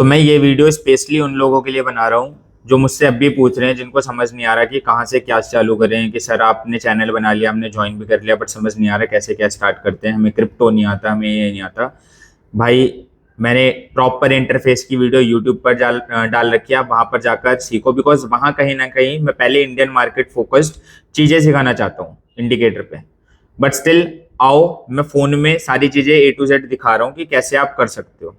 तो मैं ये वीडियो स्पेशली उन लोगों के लिए बना रहा हूँ जो मुझसे अब भी पूछ रहे हैं, जिनको समझ नहीं आ रहा कि कहाँ से क्या चालू करें। कि सर आपने चैनल बना लिया, हमने ज्वाइन भी कर लिया, बट समझ नहीं आ रहा कैसे क्या स्टार्ट करते हैं, हमें क्रिप्टो नहीं आता, हमें ये नहीं आता। भाई मैंने प्रॉपर इंटरफेस की वीडियो यूट्यूब पर डाल रखी है, आप वहाँ पर जाकर सीखो। बिकॉज वहाँ कहीं ना कहीं मैं पहले इंडियन मार्केट फोकस्ड चीज़ें सिखाना चाहता हूँ इंडिकेटर पे, बट स्टिल आओ मैं फ़ोन में सारी चीज़ें A to Z दिखा रहा हूँ कि कैसे आप कर सकते हो।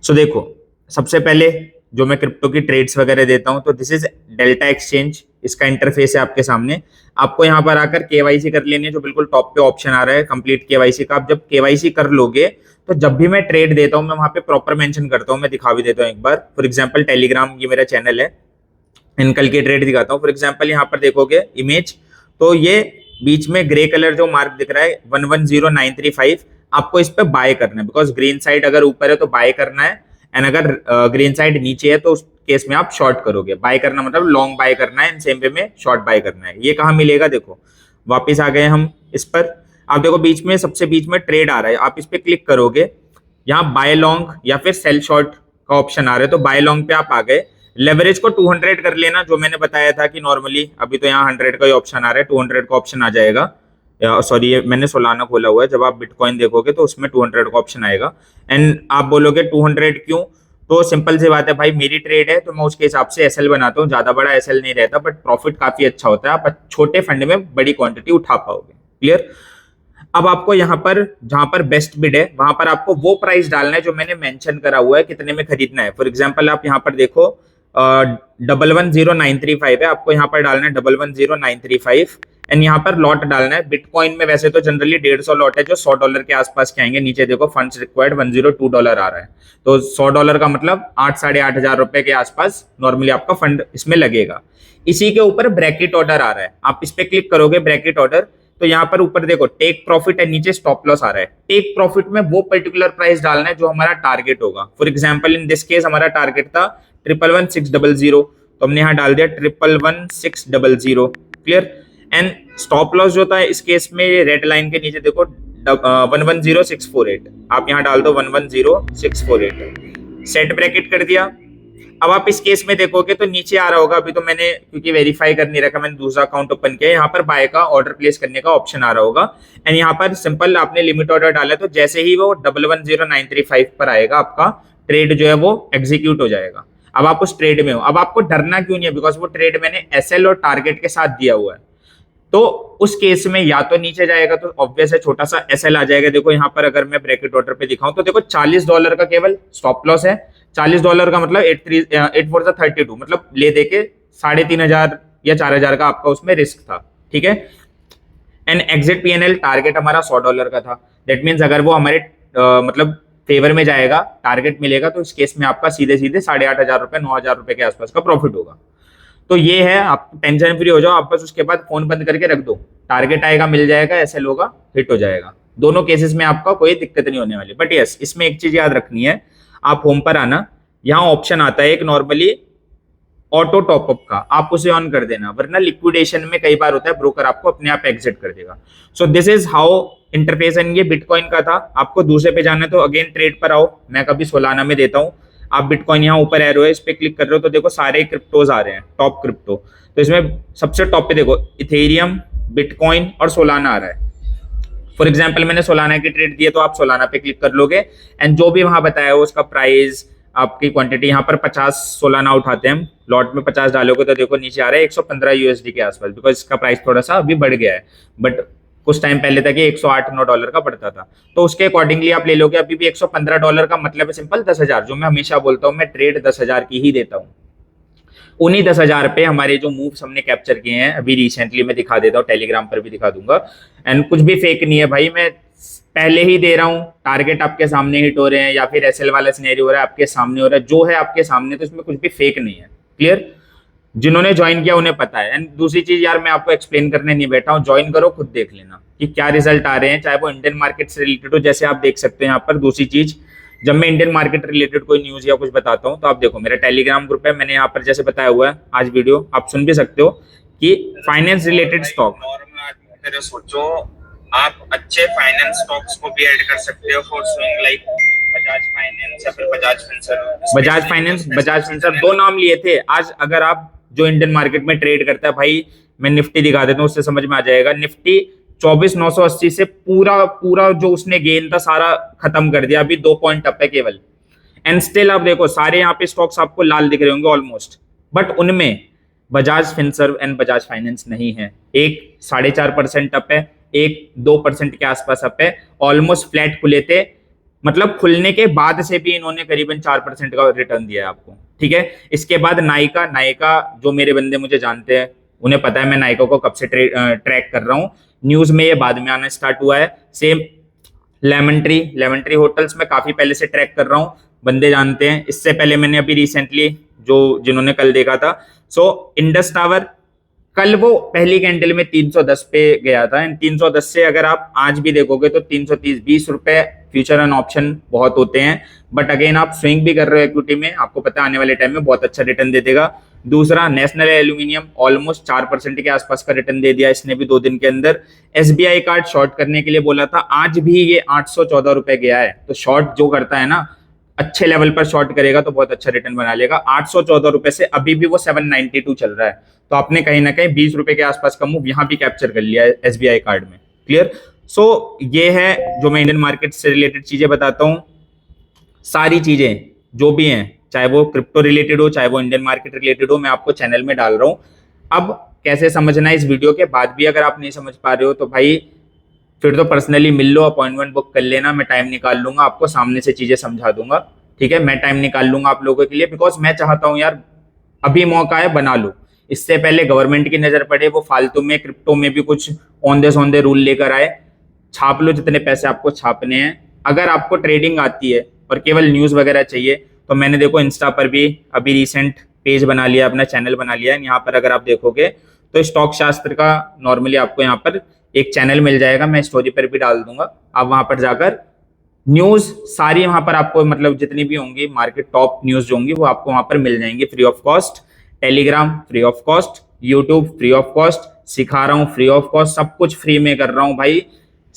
सो देखो, सबसे पहले जो मैं क्रिप्टो की ट्रेड्स वगैरह देता हूं, तो दिस इज डेल्टा एक्सचेंज। इसका इंटरफेस है आपके सामने। आपको यहां पर आकर केवाईसी कर लेनी है, जो बिल्कुल टॉप पे ऑप्शन आ रहा है कंप्लीट केवाईसी का। आप जब केवाईसी कर लोगे तो जब भी मैं ट्रेड देता हूं मैं वहां पे प्रॉपर मेंशन करता हूं। मैं दिखा भी देता हूं एक बार। फॉर एग्जांपल टेलीग्राम, ये मेरा चैनल है, इनकल की ट्रेड दिखाता हूं। फॉर एग्जांपल यहाँ पर देखोगे इमेज, तो ये बीच में ग्रे कलर जो मार्क दिख रहा है 110935, आपको इस पे बाय करना है। बिकॉज ग्रीन साइड अगर ऊपर है तो बाय करना है, एंड अगर ग्रीन साइड नीचे है तो उस केस में आप शॉर्ट करोगे। बाय करना मतलब लॉन्ग बाय करना है, सेम वे में शॉर्ट बाय करना है। ये कहाँ मिलेगा, देखो वापस आ गए हम इस पर। आप देखो बीच में, सबसे बीच में ट्रेड आ रहा है, आप इस पे क्लिक करोगे, यहाँ बाय लॉन्ग या फिर सेल शॉर्ट का ऑप्शन आ रहा है, तो बाय लॉन्ग पे आप आ गए। लेवरेज को 200 कर लेना, जो मैंने बताया था कि नॉर्मली अभी तो यहाँ 100 का ही ऑप्शन आ रहा है, 200 का ऑप्शन आ जाएगा। सॉरी, ये मैंने सोलाना खोला हुआ है। जब आप बिटकॉइन देखोगे तो उसमें 200 का ऑप्शन आएगा। एंड आप बोलोगे 200 क्यों, तो सिंपल सी बात है भाई, मेरी ट्रेड है तो मैं उसके हिसाब से एसएल बनाता हूँ। ज्यादा बड़ा एसएल नहीं रहता, बट प्रॉफिट काफी अच्छा होता है। आप छोटे फंड में बड़ी क्वांटिटी उठा पाओगे। क्लियर। अब आपको यहाँ पर जहां पर बेस्ट बिड है वहां पर आपको वो प्राइस डालना है जो मैंने मेंशन करा हुआ है, कितने में खरीदना है। फॉर एग्जांपल आप यहाँ पर देखो 110935 है, आपको यहाँ पर डालना है 110935, एंड यहाँ पर लॉट डालना है। बिटकॉइन में वैसे तो जनरली 150 लॉट है जो $100 के आसपास के आएंगे। नीचे देखो फंड्स रिक्वायर्ड $102 आ रहा है, तो $100 का मतलब 8-8.5 रुपए के आसपास नॉर्मली आपका फंड इसमें लगेगा। इसी के ऊपर ब्रैकेट ऑर्डर आ रहा है, आप इस पे क्लिक करोगे ब्रैकेट ऑर्डर, तो यहाँ पर ऊपर देखो टेक प्रॉफिट है, नीचे स्टॉप लॉस आ रहा है। टेक प्रॉफिट में वो पर्टिकुलर प्राइस डालना है जो हमारा टारगेट होगा। For example in this case हमारा टारगेट था 111600, तो हमने यहाँ डाल दिया 111600। क्लियर। एंड स्टॉप लॉस जो था इस केस में रेड लाइन के नीचे देखो 110648, आप यहाँ डाल दो 110648। सेट ब्रैकेट कर दिया। अब आप इस केस में देखोगे तो नीचे आ रहा होगा, अभी तो मैंने क्योंकि वेरीफाई कर नहीं रखा, मैंने दूसरा अकाउंट ओपन किया, यहाँ पर बाय का ऑर्डर प्लेस करने का ऑप्शन आ रहा होगा। एंड यहाँ पर सिंपल आपने लिमिट ऑर्डर डाला, तो जैसे ही वो 110935 पर आएगा आपका ट्रेड जो है वो एग्जीक्यूट हो जाएगा। अब आप उस ट्रेड में हो। अब आपको डरना क्यों नहीं है, बिकॉज वो ट्रेड मैंने एसएल और टारगेट के साथ दिया हुआ है। तो उस केस में या तो नीचे जाएगा तो ऑब्वियस है छोटा सा एसएल आ जाएगा। देखो यहाँ पर अगर मैं ब्रैकेट ऑर्डर पे दिखाऊं तो देखो $40 का केवल स्टॉप लॉस है। $40 का मतलब 8 4 32, मतलब ले दे के 3500 या 4000 का आपका उसमें रिस्क था। ठीक है। एंड एग्जिट पीएनएल टारगेट हमारा $100 का था। दैट मीन्स अगर वो हमारे मतलब फेवर में जाएगा, टारगेट मिलेगा, तो इस केस में आपका सीधे सीधे 8500 रुपए 9000 रुपए के आसपास का प्रॉफिट होगा। तो ये है, आप टेंशन फ्री हो जाओ। आप बस उसके बाद फोन बंद करके रख दो, टारगेट आएगा, मिल जाएगा, एसएल होगा, हिट हो जाएगा। दोनों केसेस में आपका कोई दिक्कत नहीं होने वाली। बट यस, इसमें एक चीज याद रखनी है, आप होम पर आना, यहाँ ऑप्शन आता है एक नॉर्मली ऑटो टॉपअप का, आप उसे ऑन कर देना, वरना लिक्विडेशन में कई बार होता है ब्रोकर आपको अपने आप एग्जिट कर देगा। So this is how interface. And ये बिटकॉइन का था। आपको दूसरे पे जाना है तो अगेन ट्रेड पर आओ, मैं कभी सोलाना में देता हूँ। आप बिटकॉइन यहाँ ऊपर एरो है, इस पे क्लिक कर रहे हो तो देखो सारे क्रिप्टोज आ रहे हैं, टॉप क्रिप्टो। तो इसमें सबसे टॉप पे देखो इथेरियम, बिटकॉइन और सोलाना आ रहा है। फॉर एग्जांपल मैंने सोलाना की ट्रेड दी है, तो आप सोलाना पे क्लिक कर लोगे, एंड जो भी वहां बताया हो उसका प्राइस, आपकी क्वांटिटी, यहाँ पर 50 सोलाना उठाते हैं हम, लॉट में 50 डालोगे तो देखो नीचे आ रहा है 115 यूएसडी के आसपास। बिकॉज इसका प्राइस थोड़ा सा अभी बढ़ गया है, बट कुछ टाइम पहले तक ये $108-9 का पड़ता था। तो उसके अकॉर्डिंगली आप ले लोगे। अभी भी $115 का मतलब है सिंपल 10,000, जो मैं हमेशा बोलता हूँ, मैं ट्रेड 10,000 की ही देता हूँ। उन्हीं 10,000 पे हमारे जो मूव्स हमने कैप्चर किए हैं अभी रिसेंटली, मैं दिखा देता हूँ, टेलीग्राम पर भी दिखा दूंगा। एंड कुछ भी फेक नहीं है भाई, मैं पहले ही दे रहा हूँ, टारगेट आपके सामने हिट हो रहे हैं, या फिर एसएल वाला सिनेरियो हो रहा है आपके सामने हो रहा है, जो है आपके सामने, तो इसमें कुछ भी फेक नहीं है। क्लियर। जिन्होंने ज्वाइन किया उन्हें पता है। एंड दूसरी चीज यार, मैं आपको एक्सप्लेन करने नहीं बैठा हूँ, ज्वाइन करो, खुद देख लेना कि क्या रिजल्ट आ रहे हैं, चाहे वो इंडियन मार्केट से रिलेटेड हो, जैसे आप देख सकते हैं यहाँ पर। दूसरी चीज, जब मैं इंडियन मार्केट रिलेटेड कोई न्यूज या कुछ बताता हूँ तो आप देखो मेरा टेलीग्राम ग्रुप है, मैंने यहाँ पर जैसे बताया हुआ है, आज वीडियो आप सुन भी सकते हो कि फाइनेंस रिलेटेड स्टॉक। सोचो आप अच्छे फाइनेंस स्टॉक्स को भी ऐड कर सकते हो for swing, like Bajaj finance या फिर बजाज फिंसर दो नाम लिए थे। आज अगर आप जो इंडियन मार्केट में ट्रेड करता है भाई, मैं निफ्टी दिखा देता हूँ, उससे समझ में आ जाएगा। निफ्टी 24,980 से पूरा पूरा जो उसने गेन था सारा खत्म कर दिया, अभी 2 पॉइंट अप है केवल। एंड स्टिल आप देखो सारे यहाँ पे स्टॉक्स आपको लाल दिख रहे होंगे ऑलमोस्ट, बट उनमें Bajaj Finserv and Bajaj finance नहीं है। एक 4.5% अप है, एक 2% के आसपास अप है, ऑलमोस्ट फ्लैट खुले थे, मतलब खुलने के बाद से भी इन्होंने करीबन 4% का रिटर्न दिया है आपको, ठीक है। इसके बाद नायका, नायका जो मेरे बंदे मुझे जानते हैं उन्हें पता है मैं नायका को कब से ट्रैक कर रहा हूँ, न्यूज में ये बाद में आना स्टार्ट हुआ है। Same lemon tree, lemon tree hotels में काफी पहले से ट्रैक कर रहा हूँ, बंदे जानते हैं। इससे पहले मैंने अभी रिसेंटली जो जिन्होंने कल देखा था, सो इंडस टावर कल वो पहली कैंडल में 310 पे गया था, एंड 310 से अगर आप आज भी देखोगे तो 330, 20 रुपए फ्यूचर एंड ऑप्शन बहुत होते हैं। बट अगेन आप स्विंग भी कर रहे हो इक्विटी में, आपको पता है आने वाले टाइम में बहुत अच्छा रिटर्न दे देगा। दूसरा नेशनल एल्यूमिनियम, ऑलमोस्ट 4% के आसपास का रिटर्न दे दिया इसने भी 2 दिन के अंदर। एसबीआई कार्ड शॉर्ट करने के लिए बोला था, आज भी ये 814 रुपए गया है। तो शॉर्ट जो करता है ना, अच्छे लेवल पर शॉर्ट करेगा तो बहुत अच्छा रिटर्न बना लेगा। 814 रुपए से अभी भी वो 792 चल रहा है, तो आपने कहीं ना कहीं 20 रुपए के आसपास का मूव यहाँ भी कैप्चर कर लिया है एसबीआई कार्ड में। क्लियर। सो ये है जो मैं इंडियन मार्केट से रिलेटेड चीजें बताता हूँ। सारी चीजें जो भी हैं, चाहे वो क्रिप्टो रिलेटेड हो, चाहे वो इंडियन मार्केट रिलेटेड हो, मैं आपको चैनल में डाल रहा हूँ। अब कैसे समझना है इस वीडियो के बाद भी अगर आप नहीं समझ पा रहे हो तो भाई फिर तो पर्सनली मिल लो, अपॉइंटमेंट बुक कर लेना, मैं टाइम निकाल लूंगा, आपको सामने से चीजें समझा दूंगा, ठीक है। मैं टाइम निकाल लूंगा आप लोगों के लिए, बिकॉज मैं चाहता हूं यार अभी मौका है, बना लो, इससे पहले गवर्नमेंट की नजर पड़े, वो फालतू में क्रिप्टो में भी कुछ औंधे सौंधे रूल लेकर आए। छाप लो जितने पैसे आपको छापने हैं। अगर आपको ट्रेडिंग आती है और केवल न्यूज वगैरह चाहिए तो मैंने देखो इंस्टा पर भी अभी रिसेंट पेज बना लिया, अपना चैनल बना लिया है। यहाँ पर अगर आप देखोगे तो स्टॉक शास्त्र का नॉर्मली आपको यहाँ पर एक चैनल मिल जाएगा, मैं स्टोरी पर भी डाल दूंगा। आप वहां पर जाकर न्यूज सारी वहां पर आपको मतलब जितनी भी होंगी मार्केट टॉप न्यूज जो होंगी वो आपको वहां पर मिल जाएंगी free of cost. Telegram free of cost, YouTube free of cost, सिखा रहा हूँ फ्री ऑफ कॉस्ट, सब कुछ फ्री में कर रहा हूँ भाई,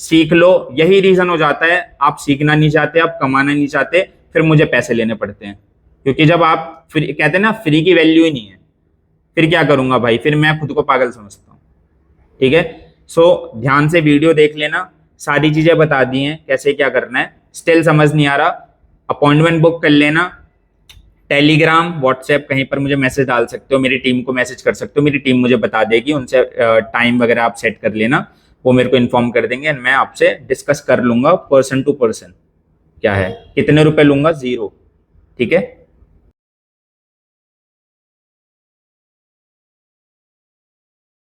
सीख लो। यही रीजन हो जाता है, आप सीखना नहीं चाहते, आप कमाना नहीं चाहते, फिर मुझे पैसे लेने पड़ते हैं। क्योंकि जब आप फ्री कहते हैं ना, फ्री की वैल्यू ही नहीं है, फिर क्या करूंगा भाई, फिर मैं खुद को पागल समझता हूँ, ठीक है। सो ध्यान से वीडियो देख लेना, सारी चीजें बता दी हैं कैसे क्या करना है। स्टिल समझ नहीं आ रहा, अपॉइंटमेंट बुक कर लेना। टेलीग्राम, व्हाट्सएप कहीं पर मुझे मैसेज डाल सकते हो, मेरी टीम को मैसेज कर सकते हो, मेरी टीम मुझे बता देगी, उनसे टाइम वगैरह आप सेट कर लेना, वो मेरे को इन्फॉर्म कर देंगे, मैं आपसे डिस्कस कर लूंगा पर्सन टू पर्सन। क्या है, कितने रुपए लूंगा, 0, ठीक है।